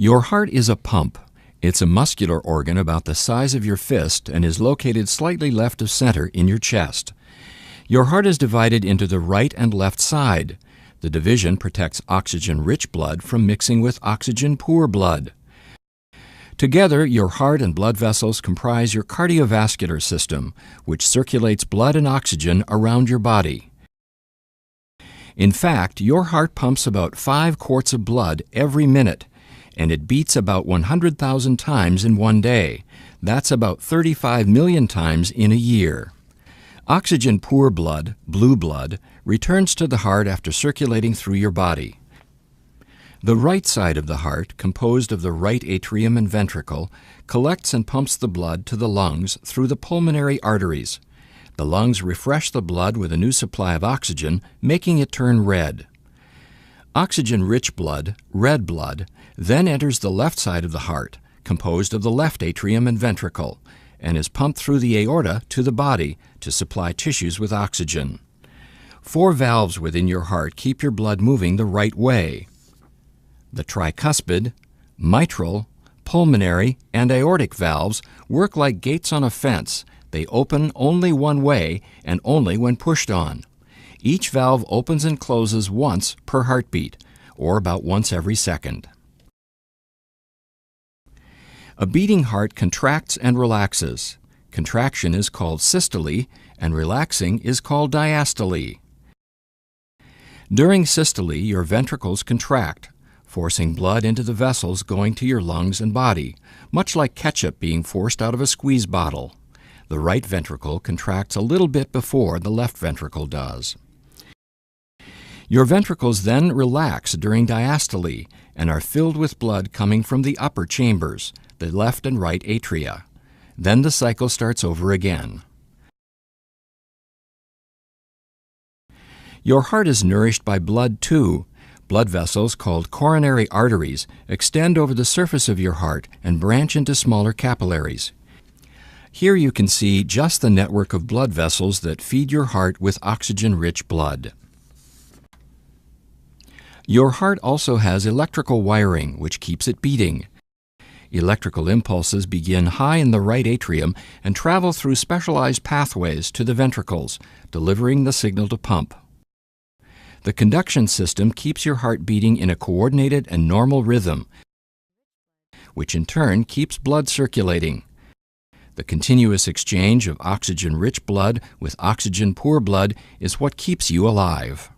Your heart is a pump. It's a muscular organ about the size of your fist and is located slightly left of center in your chest. Your heart is divided into the right and left side. The division protects oxygen-rich blood from mixing with oxygen-poor blood. Together, your heart and blood vessels comprise your cardiovascular system, which circulates blood and oxygen around your body. In fact, your heart pumps about 5 quarts of blood every minute, and it beats about 100,000 times in one day. That's about 35 million times in a year. Oxygen-poor blood, blue blood, returns to the heart after circulating through your body. The right side of the heart, composed of the right atrium and ventricle, collects and pumps the blood to the lungs through the pulmonary arteries. The lungs refresh the blood with a new supply of oxygen, making it turn red. Oxygen-rich blood, red blood, then enters the left side of the heart, composed of the left atrium and ventricle, and is pumped through the aorta to the body to supply tissues with oxygen. 4 valves within your heart keep your blood moving the right way. The tricuspid, mitral, pulmonary, and aortic valves work like gates on a fence. They open only one way and only when pushed on. Each valve opens and closes once per heartbeat, or about once every second. A beating heart contracts and relaxes. Contraction is called systole, and relaxing is called diastole. During systole, your ventricles contract, forcing blood into the vessels going to your lungs and body, much like ketchup being forced out of a squeeze bottle. The right ventricle contracts a little bit before the left ventricle does. Your ventricles then relax during diastole and are filled with blood coming from the upper chambers, the left and right atria. Then the cycle starts over again. Your heart is nourished by blood too. Blood vessels called coronary arteries extend over the surface of your heart and branch into smaller capillaries. Here you can see just the network of blood vessels that feed your heart with oxygen-rich blood. Your heart also has electrical wiring, which keeps it beating. Electrical impulses begin high in the right atrium and travel through specialized pathways to the ventricles, delivering the signal to pump. The conduction system keeps your heart beating in a coordinated and normal rhythm, which in turn keeps blood circulating. The continuous exchange of oxygen-rich blood with oxygen-poor blood is what keeps you alive.